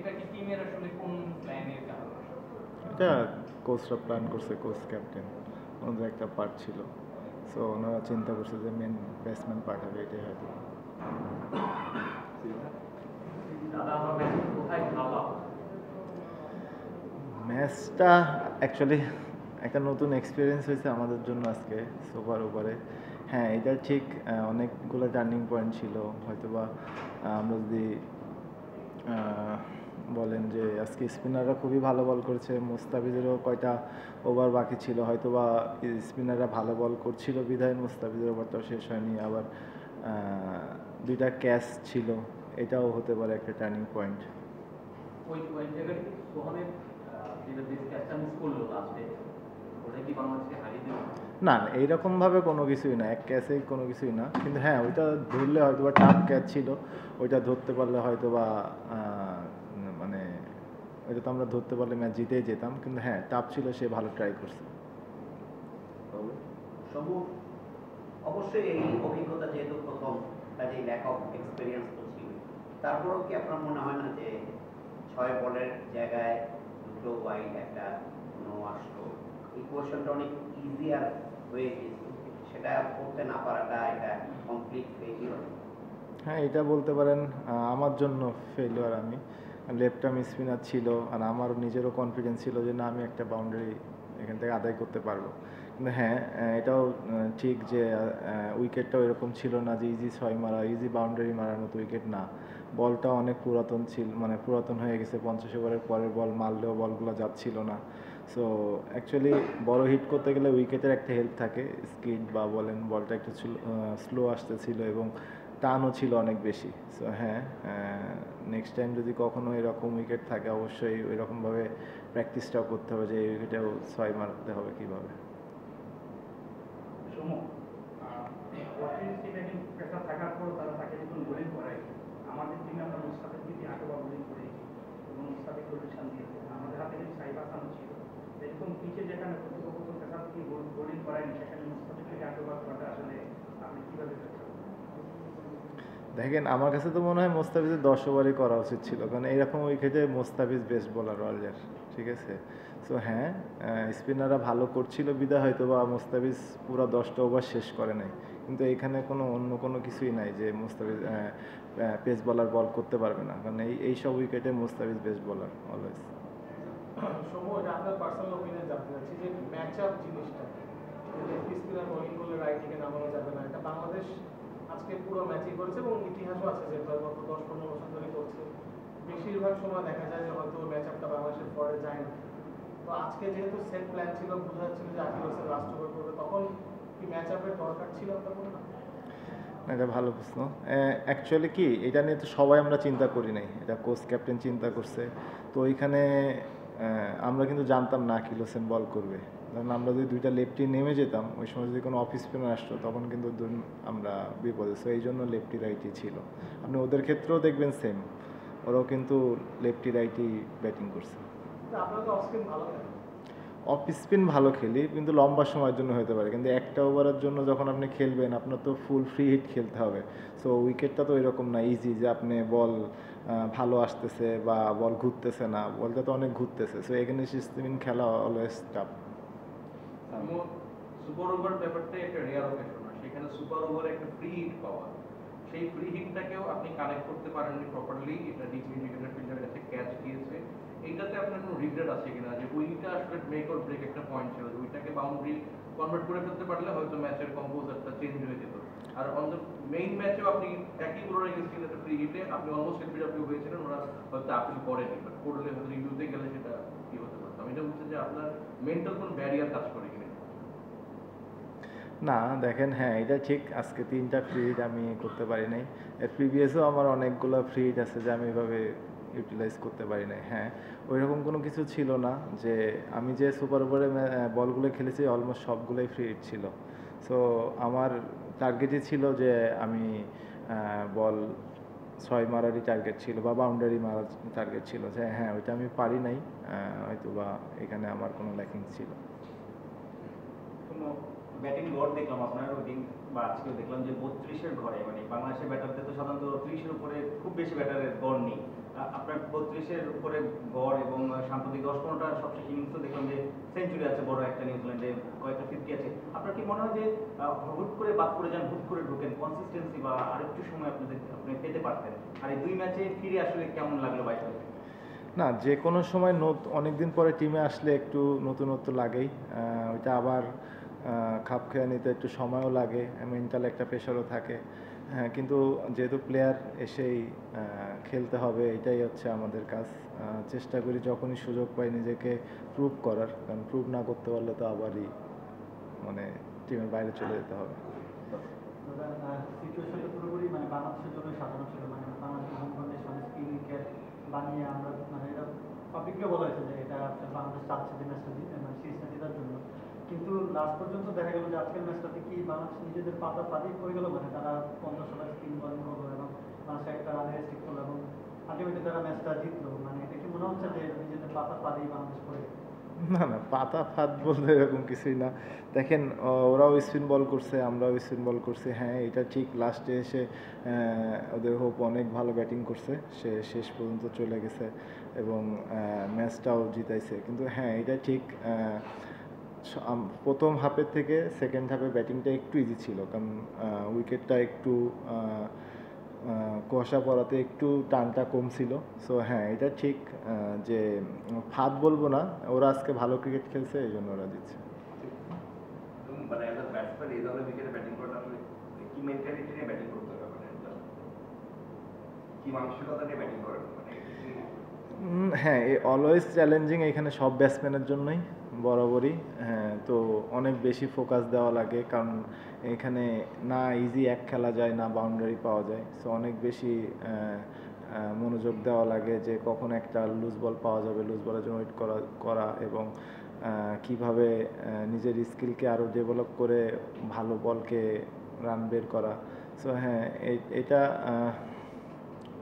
এটা কি টিমের আসলে কোন প্ল্যানের কারণে? এটা কোচরা প্ল্যান করছে, কোচ ক্যাপ্টেন ওনাদের একটা পার্ট ছিল। সো ওনারা চিন্তা করছে যে মেন ব্যাটসম্যান পাঠাবে, এটাই হয়তো। দাদা আমার ম্যাচ কোথায় খেলা? ম্যাচটা অ্যাকচুয়ালি একটা নতুন এক্সপিরিয়েন্স হয়েছে আমাদের জন্য আজকে সুপার ওভারে। হ্যাঁ, এটা ঠিক, অনেকগুলো টার্নিং পয়েন্ট ছিল হয়তোবা। আমরা যদি বলেন যে আজকে স্পিনাররা খুবই ভালো বল করেছে, মুস্তাফিজেরও কয়টা ওভার বাকি ছিল, হয়তোবা স্পিনাররা ভালো বল করছিল বিধায় মুস্তাফিজের ওভারটাও শেষ হয়নি। আবার দুইটা ক্যাচ ছিল, এটাও হতে পারে একটা টার্নিং পয়েন্ট। ওই জায়গায় সোহানের যেটা বেশ ক্যাচটা মিস করলো লাস্টে, ওটা কি বাংলাদেশকে হারিয়ে দিল? না না, এইরকমভাবে কোনো কিছুই না, এক ক্যাচেই কোনো কিছুই না। কিন্তু হ্যাঁ, ওইটা ধরলে হয়তো বা টাফ ক্যাচ ছিল, ওইটা ধরতে পারলে হয়তো বা মানে ওইটা তো আমরা ধরতে পারলে ম্যাচ জিতেই যেতাম। কিন্তু হ্যাঁ, টাফ ছিল, সে ভালো ট্রাই করছে। অবশ্যই এই অভিজ্ঞতা যেহেতু প্রথম, কাজে ল্যাক অফ এক্সপিরিয়েন্স তো ছিল। তারপরেও কি আপনার মনে হয় না যে 6 বলের জায়গায় 2টো ওয়াইড একটা নো আসলো, ইকুয়েশনটা অনেক ইজিয়ার হয়ে গেছে, সেটা করতে না পারাটা এটা কমপ্লিট ফেলিওর? হ্যাঁ, এটা বলতে পারেন আমার জন্য ফেলিওর। আমি লেফট আর্ম স্পিনার ছিল, আর আমারও নিজেরও কনফিডেন্স ছিল যে না, আমি একটা বাউন্ডারি এখান থেকে আদায় করতে পারবো। কিন্তু হ্যাঁ, এটাও ঠিক যে উইকেটটাও এরকম ছিল না যে ইজি 6 মারা, ইজি বাউন্ডারি মারার মতো উইকেট না। বলটা অনেক পুরাতন ছিল, মানে পুরাতন হয়ে গেছে। 50 ওভারের পরের বল মারলেও বলগুলো যাচ্ছিল না। সো অ্যাকচুয়ালি বড় হিট করতে গেলে উইকেটের একটা হেল্প থাকে, স্কিড বা বলেন, বলটা একটু স্লো আসতেছিল এবং টানও ছিল অনেক বেশি। সো হ্যাঁ, নেক্সট টাইম যদি কখনো এরকম উইকেট থাকে, অবশ্যই ওই রকমভাবে প্র্যাকটিসটাও করতে হবে যে এই উইকেটেও 6 মারতে হবে কীভাবে। প্রেসার থাকার পর তারা তাকে যখন বোলিং করায়, আমাদের টিমে আমরা মুস্তাফিজ যদি 8 ওভার বোলিং করেছি এবং মুস্তাফিজ পজিশন দিয়েছে, আমাদের হাতে কিন্তু সাইফ হাসান ছিল। এরকম পিচে যেখানে প্রতিপক্ষ প্রেসার দিয়ে বোলিং করায়নি, সেখানে মুস্তাফিজ যদি 8 ওভার করাটা আসলে আপনি কীভাবে দেখছেন? দেখেন, আমার কাছে তো মনে হয় মোস্তাফিজের 10 ওভারই করা উচিত ছিল, কারণ এইরকম উইকেটে মোস্তাফিজ বেস্ট বোলার ওয়ার্ল্ডের, ঠিক আছে। সো হ্যাঁ, স্পিনাররা ভালো করছিল বিদায় হয়তো বা মোস্তাফিজ পুরো 10টা ওভার শেষ করে নাই। কিন্তু এখানে অন্য কোনো কিছুই নাই যে মোস্তাফিজ পেস বোলার বল করতে পারবে না, কারণ এই সব উইকেটে মোস্তাফিজ বেস্ট বোলার অলওয়েজ। সময় আপনার পার্সোনাল ওপিনিয়ন জানতে চাচ্ছি যে ম্যাচ আপ জিনিসটা, লেফট স্পিনার বোলিং করলে রাইট দিকে নামানো যাবে না, এটা বাংলাদেশ আজকে পুরো ম্যাচই করেছে এবং ইতিহাসও আছে যে গত 10-15 বছর ধরে করছে। বেশিরভাগ সময় দেখা যায় যে হয়তো ম্যাচ আপটা বাংলাদেশের পরে যায় না। তো আজকে যেহেতু সেট প্ল্যান ছিল, বোঝা যাচ্ছিল যে আকিব হোসেন লাস্ট ওভার করবে, তখন কি ম্যাচ আপের দরকার ছিল আপনার মনে হয়? এটা ভালো প্রশ্ন। অ্যাকচুয়ালি কি, এটা নিয়ে তো সবাই আমরা চিন্তা করি নাই, এটা কোচ ক্যাপ্টেন চিন্তা করছে। তো ওইখানে আমরা কিন্তু জানতাম না আকিব হোসেন বল করবে, কারণ আমরা যদি দুইটা লেফটি নেমে যেতাম, ওই সময় যদি কোনো অফ স্পিনার আসতো, তখন কিন্তু আমরা বিপদে। সো এই জন্য লেফটি রাইটই ছিল। আপনি ওদের ক্ষেত্রেও দেখবেন সেম, ওরাও কিন্তু লেফটি রাইটই ব্যাটিং করছে। আপনারা তো অফ স্পিন ভালো খেলেন। অফ স্পিন ভালো খেলি, কিন্তু লম্বা সময়ের জন্য হতে পারে, কিন্তু একটা ওভারের জন্য যখন আপনি খেলবেন, আপনার তো ফুল ফ্রি হিট খেলতে হবে। সো উইকেটটা তো এরকম না ইজি যে আপনি বল ভালো আসতেছে বা বল ঘুরতেছে না, বলটা তো অনেক ঘুরতেছে। সো এখানে স্পিন খেলা অলওয়েজ টাফ। সুপার ওভার ব্যাপারটা একটা রেয়ার অকেশন না, সেখানে সুপার ওভারে একটা ফ্রি হিট পাওয়া, সেই ফ্রি হিটটাকেও আপনি কানেক্ট করতে পারেননি প্রপারলি, এটা ডিপ ইন্ডিকেটর ফিল্ডারের কাছে ক্যাচ দিয়েছে। এইটাতে আপনার কোনো রিগ্রেট আছে কিনা যে ওইটা আসলে মেক অর ব্রেক একটা পয়েন্ট ছিল, যে ওইটাকে বাউন্ডারি কনভার্ট করে ফেলতে পারলে হয়তো ম্যাচের কম্পোজারটা চেঞ্জ হয়ে যেত। আর অন দ্য মেইন ম্যাচেও আপনি একই বোলার এগেন্স্ট একটা ফ্রি হিটে আপনি অলমোস্ট এলবিডব্লিউ হয়েছিলেন, ওরা হয়তো আপিল করেনি, বাট করলে হয়তো রিভিউতে গেলে সেটা কি হতে পারতো। আমি এটা বলছি যে আপনার মেন্টাল কোনো ব্যারিয়ার কাজ করে কিনা। না দেখেন, হ্যাঁ এটা ঠিক, আজকে 3টা ফ্রি হিট আমি করতে পারি নাই। এর প্রিভিয়াসও আমার অনেকগুলো ফ্রি হিট আছে যে আমি এভাবে ইউটিলাইজ করতে পারি নাই। হ্যাঁ, ওই রকম কোনো কিছু ছিল না যে আমি যে সুপার ওভারে বলগুলো খেলেছি অলমোস্ট সবগুলোই ফ্রি হিট ছিল। সো আমার টার্গেটই ছিল যে আমি বল 6 মারারই টার্গেট ছিল বা বাউন্ডারি মারার টার্গেট ছিল, যে হ্যাঁ ওইটা আমি পারি নাই, হয়তো বা এখানে আমার কোনো ল্যাকিংস ছিল। ব্যাটিং গড় দেখলাম আপনার ওই দিন বা আজকে দেখলাম যে 32-এর ঘরে, মানে বাংলাদেশের ব্যাটারদের তো সাধারণত 30-এর উপরে খুব বেশি ব্যাটারের গড় নেই। আপনার 32-এর উপরে গড় এবং সাম্প্রতিক 10-15টা সবশেষ ইনিংসও দেখলাম যে সেঞ্চুরি আছে বড় একটা, নিউজিল্যান্ডে কয়েকটা 50 আছে। আপনার কি মনে হয় যে হুট করে বাদ করে যান, হুট করে ঢোকেন, কনসিস্টেন্সি বা আরেকটু সময় আপনি পেতে পারতেন? আর এই 2 ম্যাচে ফিরে আসলে কেমন লাগলো বাইরে? না, যে কোনো সময় অনেক দিন পরে টিমে আসলে একটু নতুনত্ব লাগেই। ওইটা আবার খাপ খেয়ে নিতে একটু সময়ও লাগে, মেন্টাল একটা প্রেশারও থাকে। হ্যাঁ, কিন্তু যেহেতু প্লেয়ার এসেই খেলতে হবে, এটাই হচ্ছে আমাদের কাজ। চেষ্টা করি যখনই সুযোগ পাই নিজেকে প্রুভ করার, কারণ প্রুভ না করতে পারলে তো আবারই মানে টিমের বাইরে চলে যেতে হবে। সিচুয়েশনটা পুরোপুরি মানে বাংলাদেশের জন্য সাধারণ ছিল, মানে বাংলাদেশের হোম কন্ডিশনে স্পিন উইকেট বানিয়ে আমরা মানে এটা পাবলিকলি বলা হয়েছে যে এটা বাংলাদেশ চাচ্ছে যে ম্যাচটা মানে সিরিজটা জেতার জন্য। কিন্তু লাস্ট পর্যন্ত দেখা গেল যে আজকের ম্যাচটাতে কি বাংলাদেশ নিজেদের পাতা পাতিয়ে পড়ে গেল, মানে তারা 50 স্পিন বোলিং করলো এবং বাংলাদেশ একটা রানে রেস্ট্রিক করলো এবং আলটিমেটলি তারা ম্যাচটা জিতলো। মানে এটা কি মনে হচ্ছে যে নিজেদের পাতা পাতিয়ে বাংলাদেশ করে গেছে? না না, পাতা ফাত বলতে এরকম কিছুই না। দেখেন, ওরাও স্পিন বল করছে, আমরাও স্পিন বল করছি। হ্যাঁ, এটা ঠিক, লাস্টে এসে ওদের হোপ অনেক ভালো ব্যাটিং করছে, সে শেষ পর্যন্ত চলে গেছে এবং ম্যাচটাও জিতাইছে। কিন্তু হ্যাঁ, এটা ঠিক, প্রথম হাফের থেকে সেকেন্ড হাফে ব্যাটিংটা একটু ইজি ছিল, কারণ উইকেটটা একটু কুয়াশা পড়াতে একটু টানটা কম ছিল। সো হ্যাঁ, এটা ঠিক যে ফাঁদ বলবো না, ওরা আজকে ভালো ক্রিকেট খেলছে, এই জন্য ওরা জিতছে। মানে একটা ব্যাটসম্যান এই ধরনের উইকেটে ব্যাটিং করাটা আসলে কি মেন্টালিটি নিয়ে ব্যাটিং করতে হবে, মানে কি মানসিকতা নিয়ে ব্যাটিং করেন? হ্যাঁ, এই অলওয়েজ চ্যালেঞ্জিং এখানে সব ব্যাটসম্যানের জন্যই বরাবরই। হ্যাঁ, তো অনেক বেশি ফোকাস দেওয়া লাগে, কারণ এখানে না ইজি এক খেলা যায়, না বাউন্ডারি পাওয়া যায়। সো অনেক বেশি মনোযোগ দেওয়া লাগে যে কখন একটা লুজ বল পাওয়া যাবে, লুজ বলের জন্য ওয়েট করা এবং কিভাবে নিজের স্কিলকে আরও ডেভেলপ করে ভালো বলকে রান বের করা। সো হ্যাঁ, এটা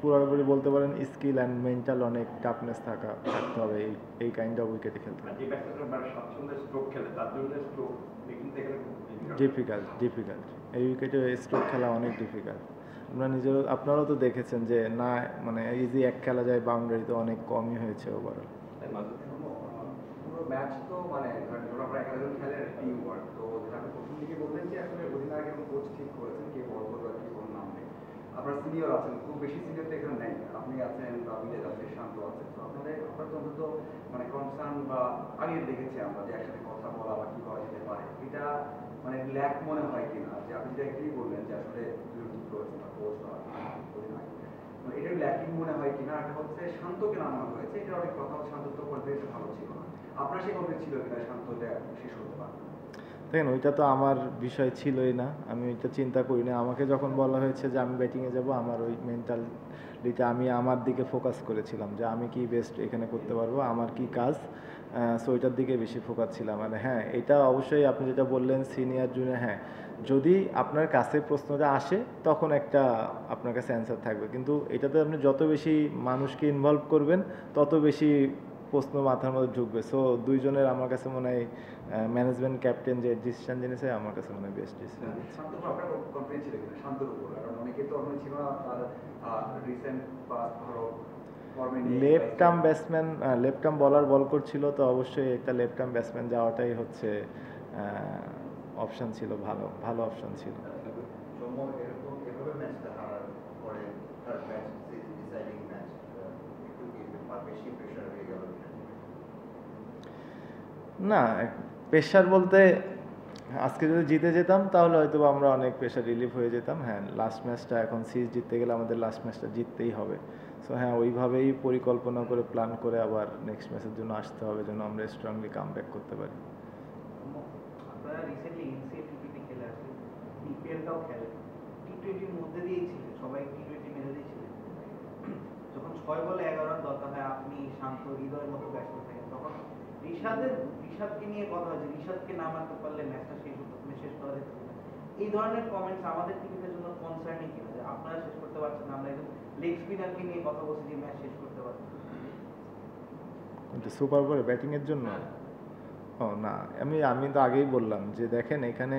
পুরোপুরি বলতে পারেন স্কিল অ্যান্ড মেন্টাল অনেক টাফনেস থাকতে হবে এই কাইন্ড অফ উইকেটে খেলতে। যে ব্যাটসম্যান মানে স্বাচ্ছন্দ্যে স্ট্রোক খেলে তার জন্য স্ট্রোক মেকিংটা এখানে খুব ডিফিকাল্ট। এই উইকেটে স্ট্রোক খেলা অনেক ডিফিকাল্ট। আপনারাও তো দেখেছেন যে না, মানে ইজি এক খেলা যায়, বাউন্ডারিতে অনেক কমই হয়েছে ওভারঅল। পুরো ম্যাচ তো মানে ধরেন আমরা 11 জন খেলেন টিম ওয়ার্ক, তো যেটা আপনি প্রথম দিকে বললেন যে আসলে অধিনায়ক এবং কোচ ঠিক করেছেন কে বল করবে আর কে বল নামবে। আপনার সিনিয়র আছেন, খুব বেশি সিনিয়র তো এখানে নেই, আপনি আছেন, রাবিদ আছে, শান্ত আছে, তো আপনাদের তো অন্তত মানে কনসার্ন বা আগে দেখেছি আমরা যে একসাথে কথা বলা বা কি করা যেতে পারে, এটা মানে ল্যাক মনে হয় কিনা? যে আপনি যেটা একটুই বললেন যে আসলে ঠিক করেছেন বা কোচ বা অধিনায়ক, মানে এটার ল্যাকিং মনে হয় কিনা? এটা হচ্ছে শান্তকে নামানো হয়েছে, এটা অনেক কথা হচ্ছে শান্ত তো কনফিডেন্স ভালো ছিল না, আপনার সেই কনফিডেন্স ছিল কিনা শান্তটা শেষ হতে পারে? দেখেন, ওইটা তো আমার বিষয় ছিলই না, আমি ওইটা চিন্তা করি না। আমাকে যখন বলা হয়েছে যে আমি ব্যাটিংয়ে যাব, আমার ওই মেন্টালিটি আমি আমার দিকে ফোকাস করেছিলাম যে আমি কি বেস্ট এখানে করতে পারবো, আমার কি কাজ। সো ওইটার দিকে বেশি ফোকাস ছিলাম। আর হ্যাঁ, এটা অবশ্যই আপনি যেটা বললেন সিনিয়র জুনিয়র, হ্যাঁ, যদি আপনার কাছে প্রশ্নটা আসে তখন একটা আপনার কাছে অ্যান্সার থাকবে, কিন্তু এটাতে আপনি যত বেশি মানুষকে ইনভলভ করবেন তত বেশি প্রশ্ন মাথার মধ্যে ঢুকবে। সো দুইজনের আমার কাছে মনে হয় ম্যানেজমেন্ট ক্যাপ্টেন যে ডিসিশন জেনেছে, আমার কাছে মনে হয় বেস্ট ডিসিশন। শান্ত আপনার কনফিডেন্স ছিল কিনা শান্তর উপর? কারণ অনেকে তো এখন ছিল না তার রিসেন্ট পাস্ট ধরো লেফট আর্ম বলার বল করছিল, তো অবশ্যই একটা লেফট আর্ম ব্যাটসম্যান যাওয়াটাই হচ্ছে অপশন ছিল, ভালো অপশন ছিল। এভাবে ম্যাচটা হারার পরে থার্ড ম্যাচ ডিসাইডিং ম্যাচ একটু কি বেশি প্রেশার হয়ে গেল? না, প্রেশার বলতে আজকে যদি জিতে যেতাম তাহলে হয়তো আমরা অনেক প্রেশার রিলিফ হয়ে যেতাম। হ্যাঁ, লাস্ট ম্যাচটা এখন সিরিজ জিততে গেলে আমাদের লাস্ট ম্যাচটা জিততেই হবে। সো হ্যাঁ, ওইভাবেই পরিকল্পনা করে প্ল্যান করে আবার নেক্সট ম্যাচের জন্য আসতে হবে, যেন আমরা স্ট্রংলি কামব্যাক করতে পারি। আপনারা রিসেন্টলি এনসিএ টি20 খেলে আসলেন, বিপিএলটাও খেলেন, টি20-র মধ্যে দিয়েই ছিলেন, সবাই টি20 মেরে দিয়েছিলেন। যখন 6 বলে 11 রান দরকার হয়, আপনি শান্ত হৃদয়ের মতো ব্যস্ত থাকেন, তখন ঋষাদকে নিয়ে কথা হয়েছে, ঋষাদকে নামাতে পারলে ম্যাচটা শেষ করা যেত। এই ধরনের কমেন্টস আমাদের টিমের জন্য কনসার্নিং কিনা, যে আপনারা শেষ করতে পারছেন না, আমরা একজন লেগ স্পিনারকে নিয়ে কথা বলছি যে ম্যাচ শেষ করতে পারছেন। সুপার ওভারে ব্যাটিংয়ের জন্য ও না, আমি তো আগেই বললাম যে দেখেন, এখানে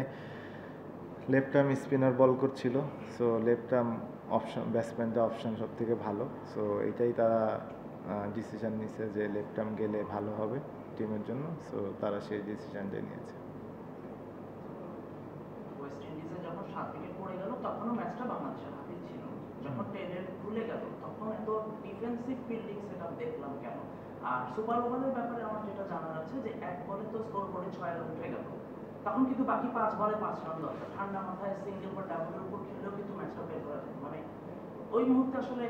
লেফট আর্ম স্পিনার বল করছিল। সো লেফট আর্ম অপশন ব্যাটসম্যানটা অপশন সব থেকে ভালো, সো এটাই তারা ডিসিশন নিছে যে লেফট আর্ম গেলে ভালো হবে টিমের জন্য, সো তারা সেই ডিসিশনটাই নিয়েছে। ওয়েস্ট ইন্ডিজে যখন 7 উইকেট পড়ে গেল তখনও ম্যাচটা বাংলাদেশের হাতে ছিল। যখন 10 ভুলে গেল তখন এত ডিফেন্সিভ ফিল্ডিং সেটআপ দেখলাম কেন? আর সুপার ওভারের ব্যাপারে আমার যেটা জানার আছে যে এক বলে তো স্কোর করে 6 রান উঠে গেল, তখন কিন্তু বাকি 5 বলে 5 রান দরকার। ঠান্ডা মাথায় সিঙ্গেল বা ডাবলের উপর খেলেও কিন্তু ম্যাচটা বের করা যায়। মানে ওই মুহূর্তে আসলে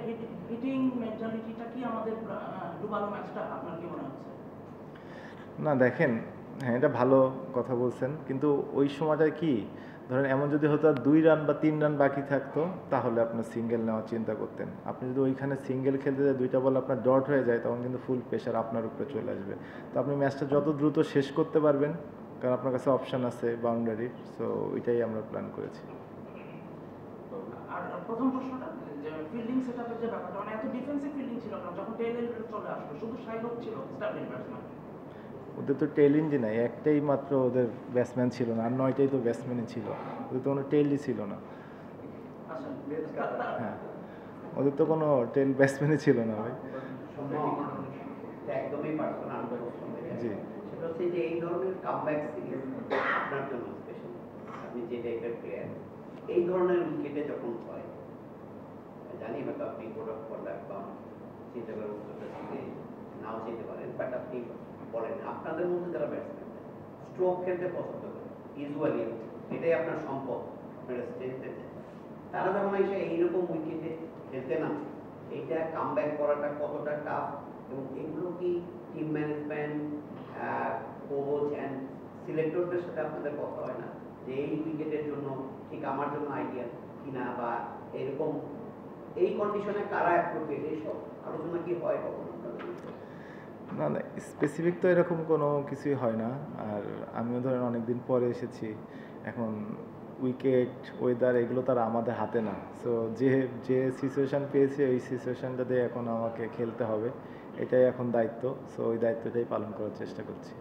হিটিং মেন্টালিটিটা কি আমাদের ডুবালো ম্যাচটা? আপনার কি মনে হচ্ছে? না দেখেন, হ্যাঁ এটা ভালো কথা বলছেন, কিন্তু ওই সময়টায় কি ধরেন এমন যদি হতো আর 2 রান বা 3 রান বাকি থাকতো তাহলে আপনার সিঙ্গেল নেওয়ার চিন্তা করতেন। আপনি যদি ওইখানে সিঙ্গেল খেলতে যায় 2টা বল আপনার ডট হয়ে যায় তখন কিন্তু ফুল প্রেশার আপনার উপরে চলে আসবে। তো আপনি ম্যাচটা যত দ্রুত শেষ করতে পারবেন, কারণ আপনার কাছে অপশান আছে বাউন্ডারির, সো ওইটাই আমরা প্ল্যান করেছি। আর প্রথম প্রশ্নটা যে ফিল্ডিং সেটআপের যে ব্যাপারটা, মানে এত ডিফেন্সিভ ফিল্ডিং ছিল না যখন টেল এন্ড চলে আসলো, শুধু শাইলক ছিল স্টার্টিং ব্যাটসম্যান। ওদের তো টেল ইঞ্জি নাই, একটাই মাত্র ওদের ব্যাটসম্যান ছিল না, আর 9টাই তো ব্যাটসম্যানই ছিল, ওদের তো কোনো টেলই ছিল না। আচ্ছা, হ্যাঁ, ওদের তো কোনো টেল ব্যাটসম্যানই ছিল না ভাই। একদমই পার্সোনাল জি। সেটা হচ্ছে যে এই ধরনের কামব্যাক সিরিজ আপনার জন্য স্পেশাল, আপনি যে টাইপের প্লেয়ার, এই ধরনের উইকেটে যখন হয়, জানি হয়তো আপনি কোড অফ কন্ডাক্ট বা চিন্তা করে উত্তরটা দিতে নাও যেতে পারেন, বাট আপনি বলেন আপনাদের মধ্যে যারা ব্যাটসম্যান স্ট্রোক খেলতে পছন্দ করে, ইউজুয়ালি এটাই আপনার সম্পদ, আপনারা স্ট্রেংথ, তারা যখন এসে এইরকম উইকেটে খেলতে না, এইটা কামব্যাক করাটা কতটা টাফ, এবং এগুলো কি টিম ম্যানেজমেন্ট, কোচ অ্যান্ড সিলেক্টরদের সাথে আপনাদের কথা হয় না যে এই উইকেটের জন্য ঠিক আমার জন্য আইডিয়া কিনা, বা এরকম এই কন্ডিশনে কারা অ্যাপ্রোপ্রিয়েট, এইসব আলোচনা কি হয় কখনো? না না, স্পেসিফিক তো এরকম কোনো কিছুই হয় না। আর আমিও ধরেন অনেকদিন পরে এসেছি, এখন উইকেট ওয়েদার এগুলো তার আমাদের হাতে না। সো যে যে সিচুয়েশান পেয়েছি ওই সিচুয়েশানটাতে এখন আমাকে খেলতে হবে, এটাই এখন দায়িত্ব। সো ওই দায়িত্বটাই পালন করার চেষ্টা করছি।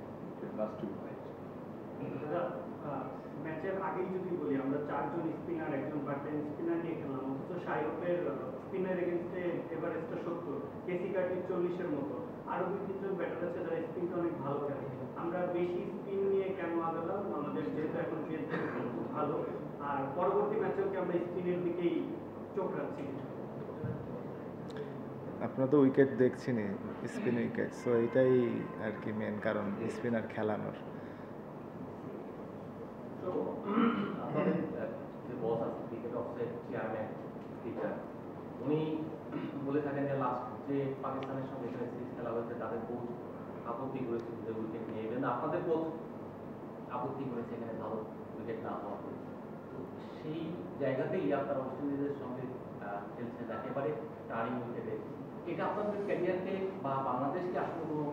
ম্যাচের আগেই যদি বলি, আমরা 4 জন স্পিনার, একজন পার্ট টাইম স্পিনার নিয়ে খেললাম, অথচ শাইরফের স্পিনার এগেনস্টে এভারেজটা 70, কেসি কার্টির 40-এর মতো, আরও 2-3 জন ব্যাটার আছে যারা স্পিনটা অনেক ভালো খেলে। আমরা বেশি স্পিন নিয়ে কেন আগালাম? আমাদের যেহেতু এখন পেস খুব ভালো, আর পরবর্তী ম্যাচেও কি আমরা স্পিনের দিকেই চোখ রাখছি? আপনারা তো উইকেট দেখছেনই, স্পিন উইকেট, সো এটাই আর কি মেন কারণ স্পিনার খেলানোর। আমাদের যে বস আছে ক্রিকেট অফিসের চেয়ারম্যান টিচার, উনি বলে থাকেন যে লাস্ট যে পাকিস্তানের সঙ্গে এখানে সিরিজ খেলা হয়েছে তাদের কোচ আপত্তি করেছে যে উইকেট নিয়ে, ইভেন আপনাদের কোচ আপত্তি করেছে এখানে ভালো উইকেট না হওয়া। তো সেই জায়গাতেই আপনারা ওয়েস্ট ইন্ডিজের সঙ্গে খেলছেন একেবারে টার্নিং উইকেটে। এটা আপনাদের ক্যারিয়ারকে বা বাংলাদেশকে আসলে কোনো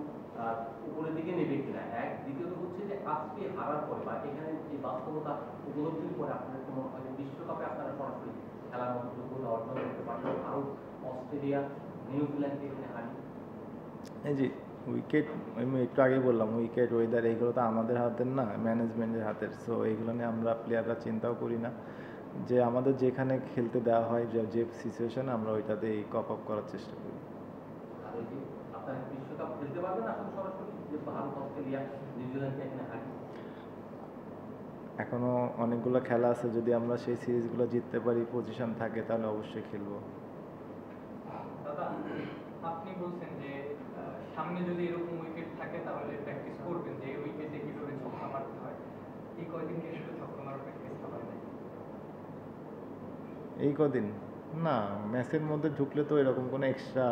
উপরের দিকে নেবে কিনা, এক। দ্বিতীয়ত হচ্ছে যে আজকে হারার পরে বা এখানে যে বাস্তবতা উপলব্ধির পরে আপনাদের কোনো হয়তো বিশ্বকাপে আপনারা সরাসরি খেলার মতো যোগ্যতা অর্জন করতে পারবেন, ভারত, অস্ট্রেলিয়া, নিউজিল্যান্ডকে এখানে হারিয়ে। এই যে উইকেট, আমি একটু আগেই বললাম উইকেট ওয়েদার এইগুলো তো আমাদের হাতের না, ম্যানেজমেন্টের হাতের। সো এইগুলো নিয়ে আমরা প্লেয়াররা চিন্তাও করি না, যে আমাদের যেখানে খেলতে দেওয়া হয় যে সিচুয়েশন আমরা ওইটাতেই কপ আপ করার চেষ্টা করি। আর ওই যে আপনারা বিশ্বকাপ খেলতে পারবেন এখন সরাসরি, যে ভারত, অস্ট্রেলিয়া, নিউজিল্যান্ডকে এখানে হারিয়ে। এখনও অনেকগুলো খেলা আছে, যদি আমরা সেই সিরিজগুলো জিততে পারি, পজিশন থাকে, তাহলে অবশ্যই খেলবো। দাদা, আপনি বলছেন যে সামনে যদি এরকম উইকেট থাকে তাহলে প্র্যাকটিস করবেন যে উইকেটে কিভাবে ছক্কা মারতে হয়। এই কয়দিন কি আসলে ছক্কা মারার প্র্যাকটিস করা যায়? এই কদিন না, ম্যাচের মধ্যে ঢুকলে তো এরকম কোনো এক্সট্রা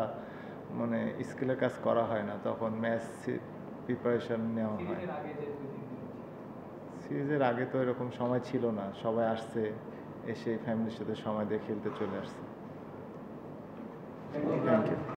মানে স্কিলের কাজ করা হয় না, তখন ম্যাচ প্রিপারেশন নেওয়া হয়। সিরিজের আগে যে 2-3 দিন সিরিজের আগে তো এরকম সময় ছিল না, সবাই আসছে, এসে ফ্যামিলির সাথে সময় দিয়ে খেলতে চলে আসছে। Thank you.